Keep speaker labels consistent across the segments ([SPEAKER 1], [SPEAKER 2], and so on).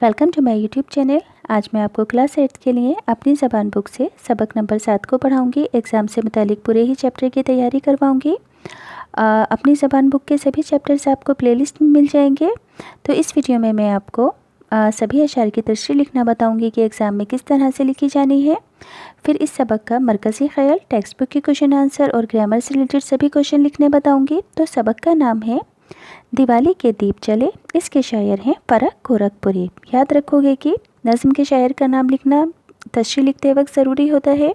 [SPEAKER 1] Welcome to my YouTube channel. आज मैं आपको क्लास 8 के लिए अपनी ज़बान बुक से सबक नंबर 7 को पढ़ाऊंगी। एग्ज़ाम से मुतालिक पूरे ही चैप्टर की तैयारी करवाऊंगी। अपनी ज़बान बुक के सभी चैप्टर्स आपको प्लेलिस्ट में मिल जाएंगे। तो इस वीडियो में मैं आपको सभी अशार की तशरीह लिखना बताऊंगी कि एग्ज़ाम में किस तरह से लिखी जानी है। फिर इस सबक का मरकज़ी ख्याल, टेक्स्ट बुक के क्वेश्चन आंसर और ग्रामर से रिलेटेड सभी क्वेश्चन लिखने बताऊँगी। तो सबक का नाम है दिवाली के दीप जले। इसके शायर हैं फरक गोरखपुरी। याद रखोगे कि नज़्म के शायर का नाम लिखना तशरीह लिखते वक्त ज़रूरी होता है।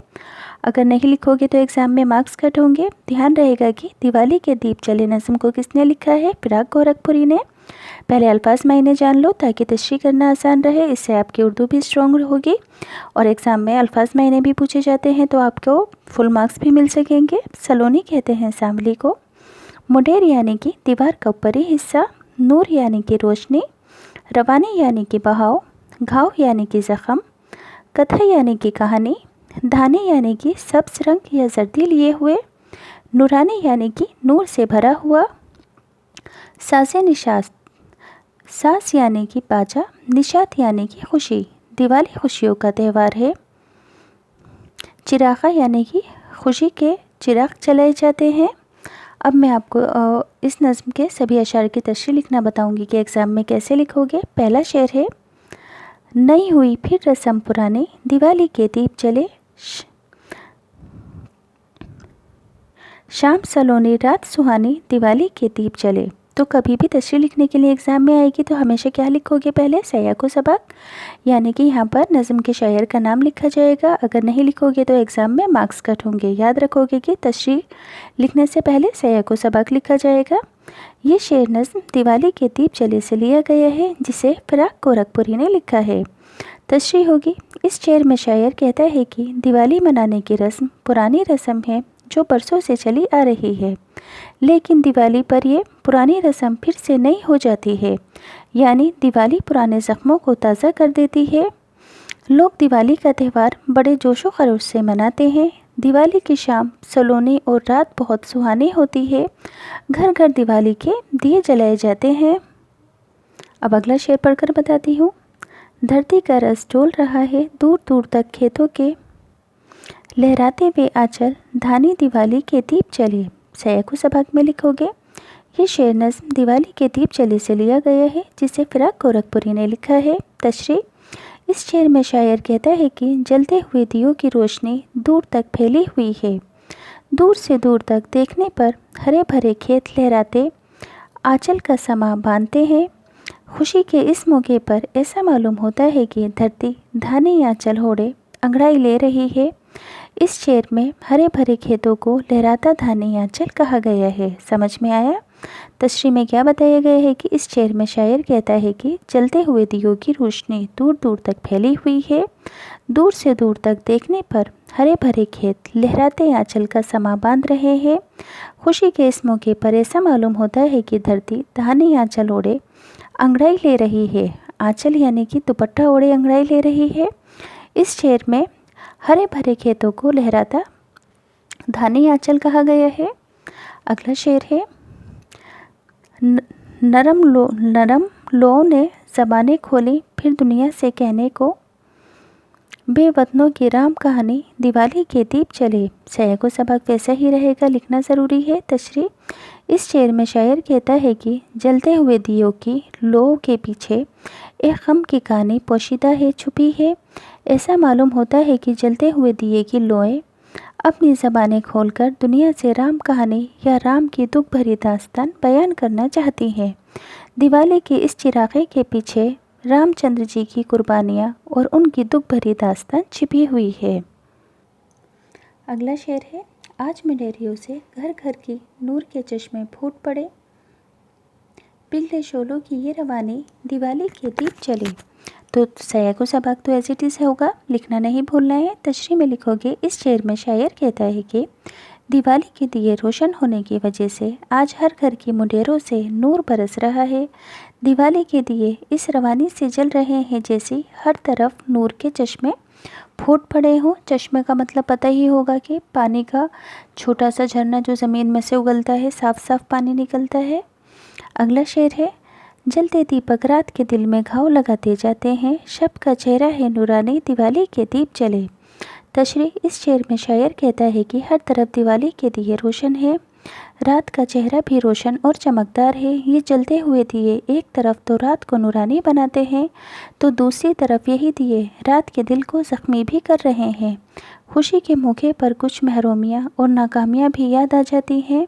[SPEAKER 1] अगर नहीं लिखोगे तो एग्ज़ाम में मार्क्स कट होंगे। ध्यान रहेगा कि दिवाली के दीप जले नज़्म को किसने लिखा है? फरक गोरखपुरी ने। पहले अल्फाज मायने जान लो ताकि तशरीह करना आसान रहे। इससे आपकी उर्दू भी स्ट्रॉन्ग होगी और एग्ज़ाम में अल्फाज मायने भी पूछे जाते हैं तो आपको फुल मार्क्स भी मिल सकेंगे। सलोनी कहते हैं सांवली को। मुडेर यानी कि दीवार का ऊपरी हिस्सा। नूर यानी कि रोशनी। रवानी यानी कि बहाव। घाव यानी कि ज़ख़म। कथा यानी कि कहानी। धानी यानी कि सब्ज़ रंग या जर्दी लिए हुए। नूरानी यानी कि नूर से भरा हुआ। सासे निशात, सास यानी कि बाजा। निशात यानी कि खुशी। दिवाली खुशियों का त्यौहार है। चिरागा यानी कि खुशी के चिराग जलाए जाते हैं। अब मैं आपको इस नज़्म के सभी अशार की तशरीह लिखना बताऊंगी कि एग्ज़ाम में कैसे लिखोगे। पहला शेर है, नई हुई फिर रस्म पुरानी, दिवाली के दीप जले, शाम सलोनी रात सुहानी, दिवाली के दीप जले। तो कभी भी तशरीह लिखने के लिए एग्ज़ाम में आएगी तो हमेशा क्या लिखोगे? पहले सया को सबक, यानी कि यहाँ पर नज़्म के शायर का नाम लिखा जाएगा। अगर नहीं लिखोगे तो एग्ज़ाम में मार्क्स कट होंगे। याद रखोगे कि तशरीह लिखने से पहले सया को सबक लिखा जाएगा। ये शेर नज़्म दिवाली के दीप जले से लिया गया है जिसे फरक गोरखपुरी ने लिखा है। तशरीह होगी। इस शेर में शायर कहता है कि दिवाली मनाने की रस्म पुरानी रस्म है जो बरसों से चली आ रही है, लेकिन दिवाली पर ये पुरानी रस्म फिर से नई हो जाती है। यानी दिवाली पुराने ज़ख्मों को ताज़ा कर देती है। लोग दिवाली का त्यौहार बड़े जोशो खरोश से मनाते हैं। दिवाली की शाम सलोनी और रात बहुत सुहानी होती है। घर घर दिवाली के दिए जलाए जाते हैं। अब अगला शेर पढ़कर बताती हूँ। धरती का रस डोल रहा है दूर दूर तक खेतों के, लहराते हुए आंचल धानी दिवाली के दीप जले। सया को सबक में लिखोगे। ये शेर नज़्म दिवाली के दीप जले से लिया गया है जिसे फरक गोरखपुरी ने लिखा है। तशरीह, इस शेर में शायर कहता है कि जलते हुए दियों की रोशनी दूर तक फैली हुई है। दूर से दूर तक देखने पर हरे भरे खेत लहराते आंचल का समा बांधते हैं। खुशी के इस मौके पर ऐसा मालूम होता है कि धरती धानी आंचल ओढ़े अंगड़ाई ले रही है। इस शेर में हरे भरे खेतों को लहराता धानी आंचल कहा गया है। समझ में आया? तशरीह में क्या बताया गया है कि इस शेर में शायर कहता है कि जलते हुए दियों की रोशनी दूर दूर तक फैली हुई है। दूर से दूर तक देखने पर हरे भरे खेत लहराते आंचल का समा बांध रहे हैं। खुशी के इस मौके पर ऐसा मालूम होता है कि धरती धानी आंचल ओढ़े अंगड़ाई ले रही है। आंचल यानी कि दुपट्टा ओढ़े अंगड़ाई ले रही है। इस शेर में हरे भरे खेतों को लहराता धानी आंचल कहा गया है। अगला शेर है, नरम लो ने ज़बानें खोली फिर दुनिया से कहने को, बेवतनों की राम कहानी दिवाली के दीप जले। सया को सबक वैसा ही रहेगा, लिखना ज़रूरी है। तशरीह, इस शेर में शायर कहता है कि जलते हुए दियों की लो के पीछे एक गम की कहानी पोशीदा है, छुपी है। ऐसा मालूम होता है कि जलते हुए दिए की लोएं अपनी ज़बानें खोलकर दुनिया से राम कहानी या राम की दुख भरी दास्तान बयान करना चाहती हैं। दिवाली के इस चिरागे के पीछे रामचंद्र जी की कुर्बानियाँ और उनकी दुख भरी दास्तान छिपी हुई है। अगला शेर है, आज मिडेरियों से घर घर की नूर के चश्मे फूट पड़े, पिघले शोलों की ये रवानी दिवाली के दीप जले। तो सया को सबक तो एज इट इज़ होगा, लिखना नहीं भूलना है। तशरीह में लिखोगे। इस शेर में शायर कहता है कि दिवाली के दिए रोशन होने की वजह से आज हर घर की मुंडेरों से नूर बरस रहा है। दिवाली के दिए इस रवानी से जल रहे हैं जैसे हर तरफ नूर के चश्मे फूट पड़े हों। चश्मे का मतलब पता ही होगा कि पानी का छोटा सा झरना जो ज़मीन में से उगलता है, साफ साफ पानी निकलता है। अगला शेर है, جلتے دیپک رات کے دل میں گھاؤ لگاتے جاتے ہیں، شب کا چہرہ ہے نورانی دیوالی کے دیپ جلے۔ تشریح: اس شعر میں شاعر کہتا ہے کہ ہر طرف دیوالی کے دیے روشن ہے، رات کا چہرہ بھی روشن اور چمکدار ہے۔ یہ جلتے ہوئے دیے ایک طرف تو رات کو نورانی بناتے ہیں تو دوسری طرف یہی دیے رات کے دل کو زخمی بھی کر رہے ہیں۔ خوشی کے موقع پر کچھ محرومیاں اور ناکامیاں بھی یاد آ جاتی ہیں،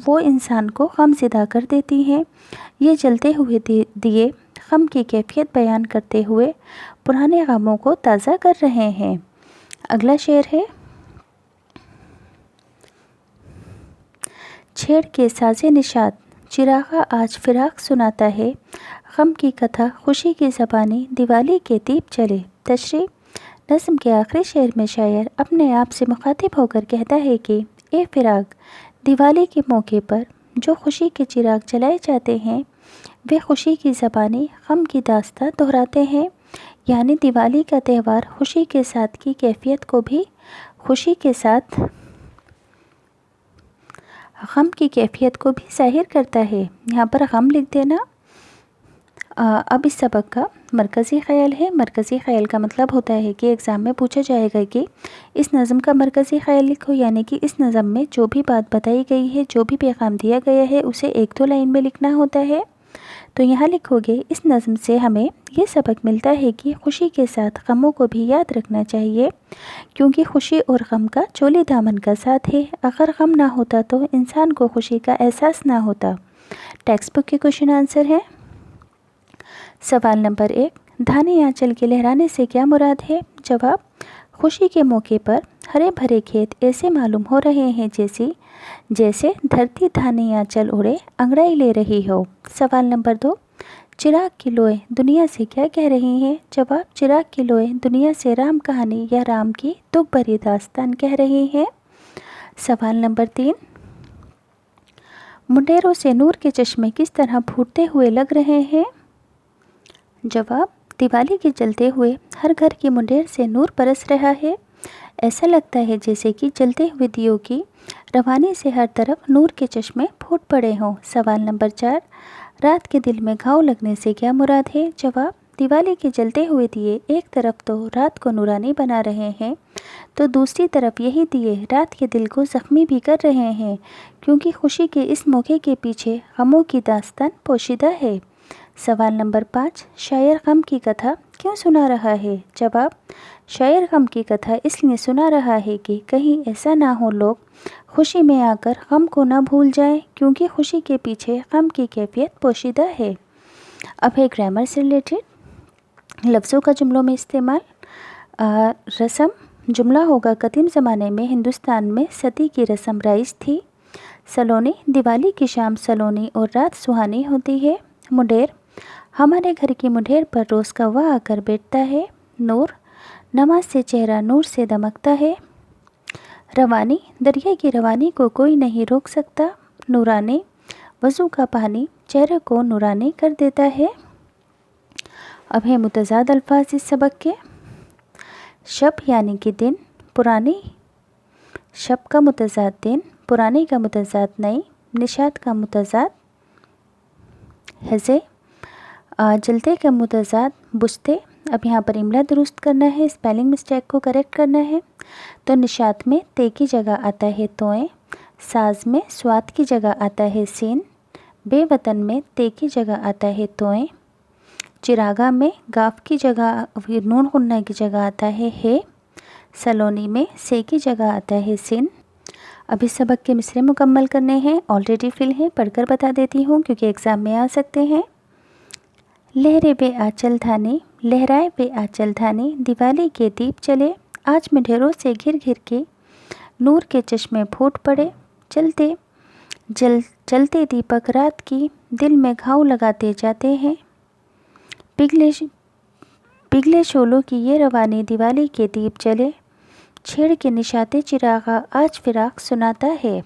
[SPEAKER 1] وہ انسان کو غم زدہ کر دیتی ہیں۔ یہ جلتے ہوئے دیے غم کی کیفیت بیان کرتے ہوئے پرانے غموں کو تازہ کر رہے ہیں۔ اگلا شعر ہے: چھیڑ کے ساز نشاط چراغا آج فراق سناتا ہے، غم کی کتھا خوشی کی زبانی دیوالی کے دیپ جلے۔ تشریح: نظم کے آخری شعر میں شاعر اپنے آپ سے مخاطب ہو کر کہتا ہے کہ اے فراق، دیوالی کے موقع پر جو خوشی کے چراغ جلائے جاتے ہیں وہ خوشی کی زبانی غم کی داستان دہراتے ہیں، یعنی دیوالی کا تہوار خوشی کے ساتھ کی کیفیت کو بھی خوشی کے ساتھ غم کی کیفیت کو بھی ظاہر کرتا ہے۔ یہاں پر غم لکھ دینا۔ اب اس سبق کا مرکزی خیال ہے۔ مرکزی خیال کا مطلب ہوتا ہے کہ ایگزام میں پوچھا جائے گا کہ اس نظم کا مرکزی خیال لکھو، یعنی کہ اس نظم میں جو بھی بات بتائی گئی ہے، جو بھی پیغام دیا گیا ہے اسے ایک دو لائن میں لکھنا ہوتا ہے۔ تو یہاں لکھو گے: اس نظم سے ہمیں یہ سبق ملتا ہے کہ خوشی کے ساتھ غموں کو بھی یاد رکھنا چاہیے، کیونکہ خوشی اور غم کا چولی دامن کا ساتھ ہے۔ اگر غم نہ ہوتا تو انسان کو خوشی کا احساس نہ ہوتا۔ ٹیکسٹ بک کے کوشچن آنسر ہے۔ سوال نمبر 1: دھانے آنچل کے لہرانے سے کیا مراد ہے؟ جواب: خوشی کے موقع پر ہرے بھرے کھیت ایسے معلوم ہو رہے ہیں جیسے دھرتی دھانے آنچل اڑے انگڑائی لے رہی ہو۔ سوال نمبر 2: چراغ کی لوئیں دنیا سے کیا کہہ رہی ہیں؟ جواب: چراغ کی لوئیں دنیا سے رام کہانی یا رام کی دکھ بھری داستان کہہ رہی ہیں۔ سوال نمبر 3: منڈیروں سے نور کے چشمے کس طرح پھوٹتے ہوئے لگ رہے ہیں؟ جواب: دیوالی کے جلتے ہوئے ہر گھر کی منڈیر سے نور برس رہا ہے، ایسا لگتا ہے جیسے کہ جلتے ہوئے دیوں کی روانی سے ہر طرف نور کے چشمے پھوٹ پڑے ہوں۔ سوال نمبر 4: رات کے دل میں گھاؤ لگنے سے کیا مراد ہے؟ جواب: دیوالی کے جلتے ہوئے دیے ایک طرف تو رات کو نورانی بنا رہے ہیں تو دوسری طرف یہی دیے رات کے دل کو زخمی بھی کر رہے ہیں، کیونکہ خوشی کے اس موقع کے پیچھے غموں کی داستان پوشیدہ ہے۔ سوال نمبر 5: شاعر غم کی کتھا کیوں سنا رہا ہے؟ جواب: شاعر غم کی کتھا اس لیے سنا رہا ہے کہ کہیں ایسا نہ ہو لوگ خوشی میں آ کر غم کو نہ بھول جائیں، کیونکہ خوشی کے پیچھے غم کی کیفیت پوشیدہ ہے۔ اب ہے گرامر سے ریلیٹڈ لفظوں کا جملوں میں استعمال۔ رسم جملہ ہوگا: قدیم زمانے میں ہندوستان میں ستی کی رسم رائج تھی۔ سلونی: دیوالی کی شام سلونی اور رات سہانی ہوتی ہے۔ منڈیر: ہمارے گھر کی منڈیر پر روز کوا آ کر بیٹھتا ہے۔ نور: نماز سے چہرہ نور سے دمکتا ہے۔ روانی: دریا کی روانی کو کوئی نہیں روک سکتا۔ نورانی: وضو کا پانی چہرے کو نورانی کر دیتا ہے۔ اب ہے متضاد الفاظ اس سبق کے۔ شب یعنی کہ دن، پرانی، شب کا متضاد دن، پرانی کا متضاد نئی، نشاط کا متضاد ہزے، جلتے کا متضاد بجھتے۔ اب یہاں پر املا درست کرنا ہے، اسپیلنگ مسٹیک کو کریکٹ کرنا ہے۔ تو نشاط میں تے کی جگہ آتا ہے توئیں، ساز میں سوات کی جگہ آتا ہے سین، بے وطن میں تے کی جگہ آتا ہے توئیں، چراغا میں گاف کی جگہ نون غنہ کی جگہ آتا ہے، سلونی میں سے کی جگہ آتا ہے سن۔ اب اس سبق کے مصرعے مکمل کرنے ہیں، آلریڈی فل ہیں، پڑھ کر بتا دیتی ہوں کیونکہ ایگزام میں آ سکتے ہیں۔ لہرے بے آنچل دھانے، لہرائے بے آنچل دھانے، دیوالی کے دیپ جلے، آج منڈیروں سے گھر گھر کے نور کے چشمے پھوٹ پڑے، چلتے دیپک رات کی دل میں گھاؤ لگاتے جاتے ہیں، پگھلے شعلوں کی یہ روانی دیوالی کے دیپ جلے، چھیڑ کے نشاط چراغا آج فراق سناتا ہے۔